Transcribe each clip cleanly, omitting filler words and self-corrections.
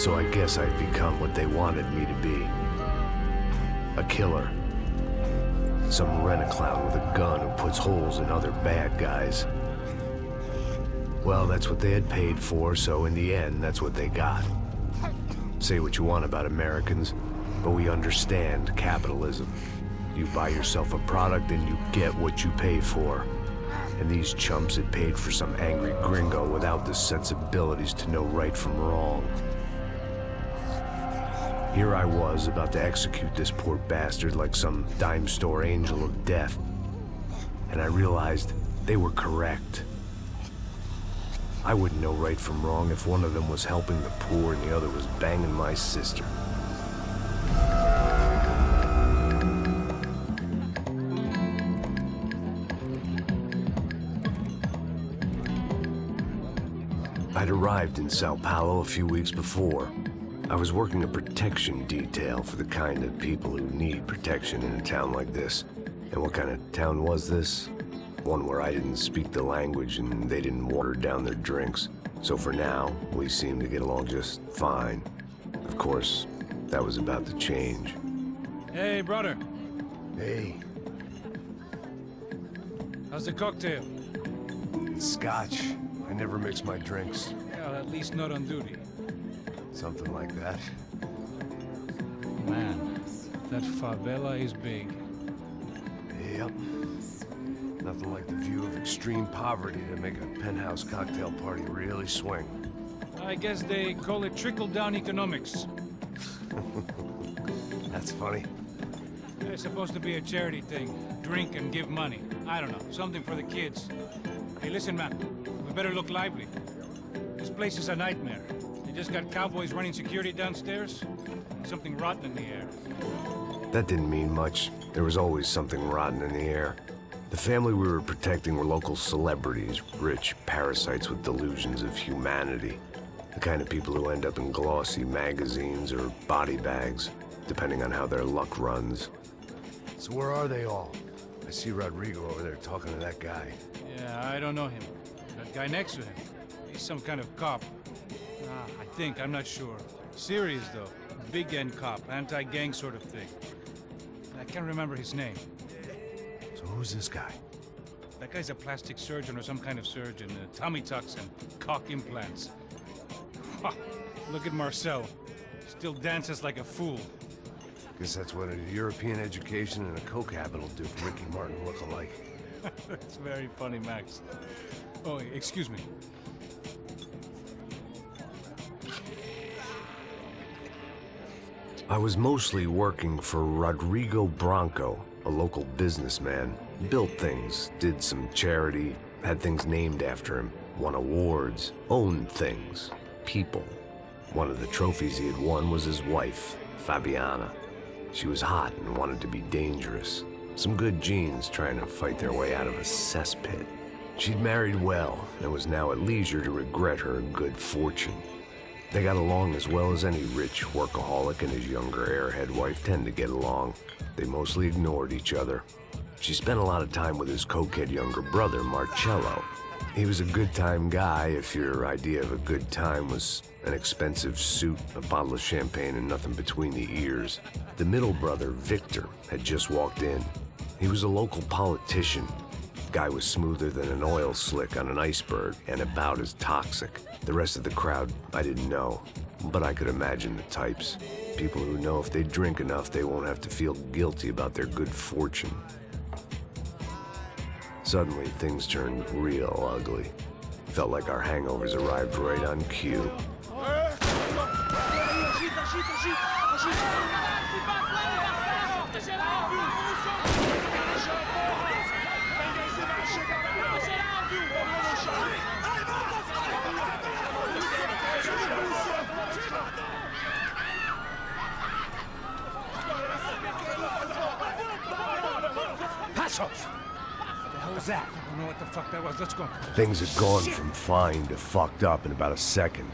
So I guess I'd become what they wanted me to be. A killer. Some rent-a-clown with a gun who puts holes in other bad guys. Well, that's what they had paid for, so in the end, that's what they got. Say what you want about Americans, but we understand capitalism. You buy yourself a product and you get what you pay for. And these chumps had paid for some angry gringo without the sensibilities to know right from wrong. Here I was, about to execute this poor bastard like some dime store angel of death. And I realized they were correct. I wouldn't know right from wrong if one of them was helping the poor and the other was banging my sister. I'd arrived in Sao Paulo a few weeks before. I was working a protection detail for the kind of people who need protection in a town like this. And what kind of town was this? One where I didn't speak the language and they didn't water down their drinks. So for now, we seemed to get along just fine. Of course, that was about to change. Hey, brother. Hey. How's the cocktail? It's scotch. I never mix my drinks. Well, at least not on duty. Something like that. Man, that favela is big. Yep. Nothing like the view of extreme poverty to make a penthouse cocktail party really swing. I guess they call it trickle-down economics. That's funny. It's supposed to be a charity thing. Drink and give money. I don't know, something for the kids. Hey, listen, man. We better look lively. This place is a nightmare. They just got cowboys running security downstairs. Something rotten in the air. That didn't mean much. There was always something rotten in the air. The family we were protecting were local celebrities, rich parasites with delusions of humanity. The kind of people who end up in glossy magazines or body bags, depending on how their luck runs. So where are they all? I see Rodrigo over there talking to that guy. Yeah, I don't know him. That guy next to him. He's some kind of cop. I think, I'm not sure. Serious, though. Big-end cop, anti-gang sort of thing. I can't remember his name. So who's this guy? That guy's a plastic surgeon or some kind of surgeon. Tummy tucks and cock implants. Look at Marcel. Still dances like a fool. Guess that's what a European education and a coke habit will do for Ricky Martin look alike. It's very funny, Max. Oh, excuse me. I was mostly working for Rodrigo Branco, a local businessman. Built things, did some charity, had things named after him, won awards, owned things, people. One of the trophies he had won was his wife, Fabiana. She was hot and wanted to be dangerous. Some good genes trying to fight their way out of a cesspit. She'd married well and was now at leisure to regret her good fortune. They got along as well as any rich workaholic and his younger airhead wife tend to get along. They mostly ignored each other. She spent a lot of time with his cokehead younger brother, Marcello. He was a good-time guy if your idea of a good time was an expensive suit, a bottle of champagne, and nothing between the ears. The middle brother, Victor, had just walked in. He was a local politician. Guy was smoother than an oil slick on an iceberg and about as toxic. The rest of the crowd, I didn't know, but I could imagine the types. People who know if they drink enough, they won't have to feel guilty about their good fortune. Suddenly, things turned real ugly. Felt like our hangovers arrived right on cue. That? I don't know what the fuck that was. Let's go. Things had gone from fine to fucked up in about a second,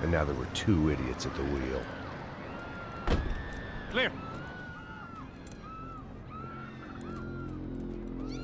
and now there were two idiots at the wheel. Clear.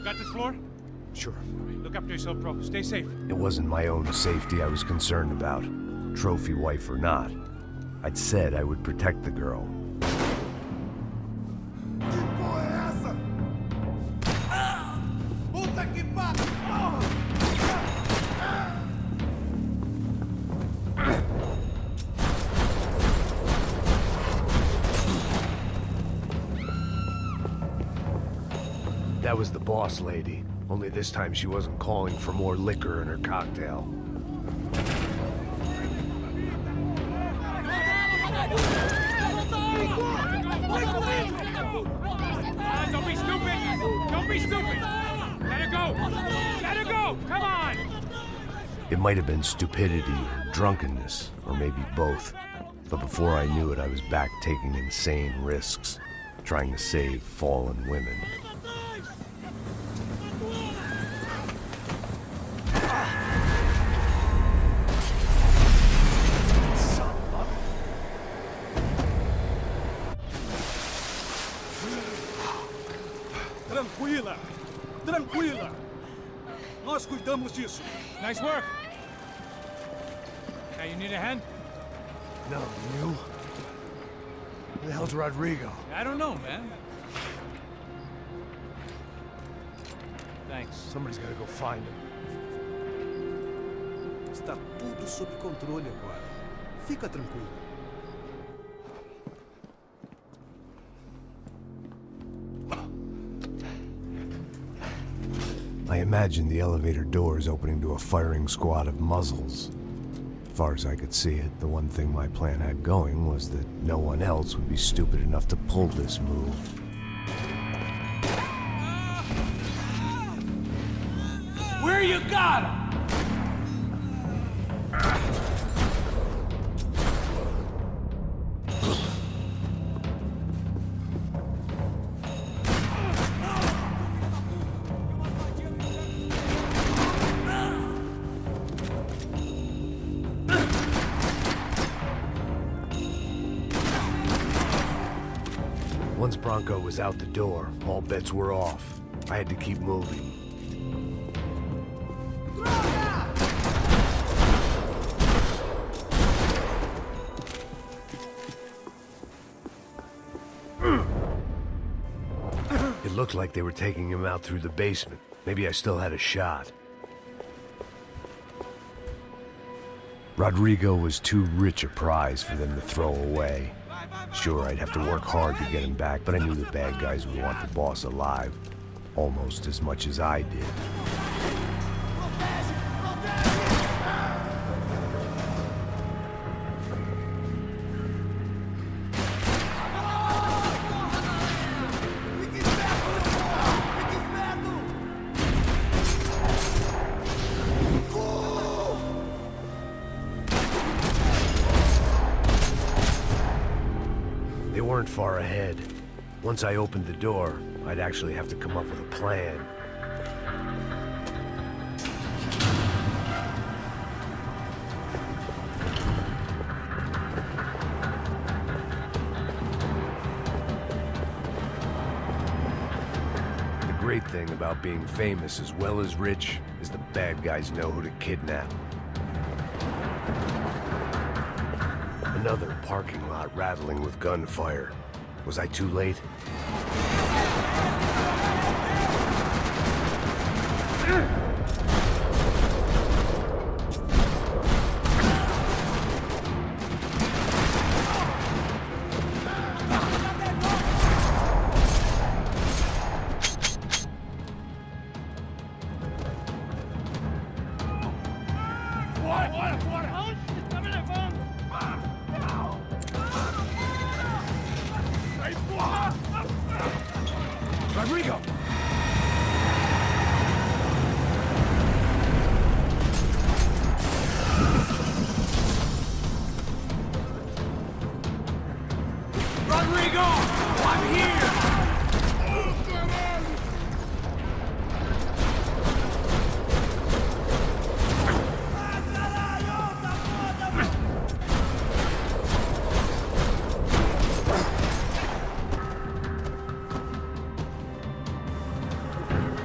Got this floor? Sure. Right, look after yourself, bro. Stay safe. It wasn't my own safety I was concerned about, trophy wife or not. I'd said I would protect the girl. That was the boss lady. Only this time she wasn't calling for more liquor in her cocktail. Don't be stupid! Don't be stupid! Let her go! Let her go! Come on! It might have been stupidity or drunkenness, or maybe both. But before I knew it, I was back taking insane risks, trying to save fallen women. Tranquila! Tranquila! Nós cuidamos disso. Nice work! Hey, you need a hand? No, you? Who the hell's Rodrigo? I don't know, man. Thanks. Somebody's gotta go find him. Está tudo sob controle agora. Fica tranquilo. I imagined the elevator doors opening to a firing squad of muzzles. As far as I could see it, the one thing my plan had going was that no one else would be stupid enough to pull this move. Where you got him? Once Bronco was out the door, all bets were off. I had to keep moving. It looked like they were taking him out through the basement. Maybe I still had a shot. Rodrigo was too rich a prize for them to throw away. Sure, I'd have to work hard to get him back, but I knew the bad guys would want the boss alive. Almost as much as I did. They weren't far ahead. Once I opened the door, I'd actually have to come up with a plan. The great thing about being famous as well as rich is the bad guys know who to kidnap. Another parking lot rattling with gunfire. Was I too late? Rodrigo! Rodrigo! I'm here!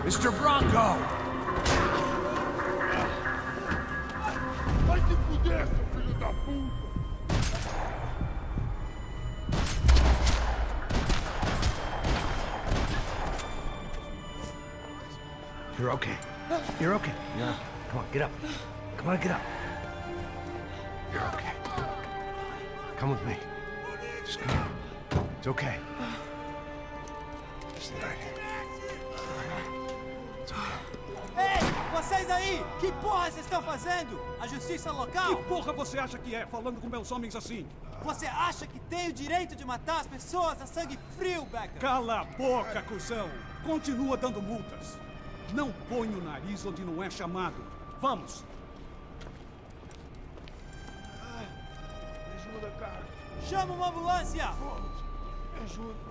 Mr. Bronco! Vai se fuder, seu filho da puta! You're okay. You're okay. Yeah. Come on, get up. Come on, get up. You're okay. Come with me. Just come on. It's okay. Stay right here. It's okay. Ei, vocês aí! Que porra vocês estão fazendo? A justiça local? Que porra você acha que é, falando com meus homens assim? Você acha que tem o direito de matar as pessoas a sangue frio, Becker? Cala a boca, cuzão! Continua dando multas. Não põe o nariz onde não é chamado. Vamos! Ajuda, cara. Chama uma ambulância! Ajuda.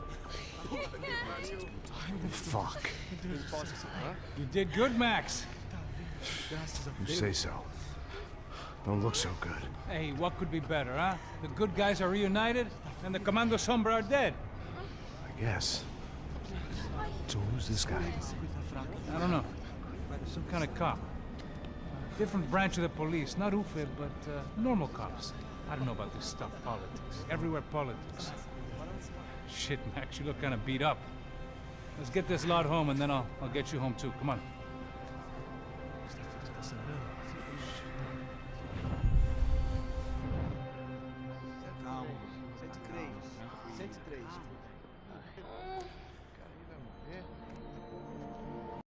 Fuck. You did good, Max. You say so. Don't look so good. Hey, what could be better, huh? The good guys are reunited, and the Commando Sombra are dead. I guess. So who's this guy? I don't know. Some kind of cop. Different branch of the police. Not UFE, but normal cops. I don't know about this stuff. Politics. Everywhere politics. Shit, Max, you look kind of beat up. Let's get this lot home, and then I'll get you home too. Come on.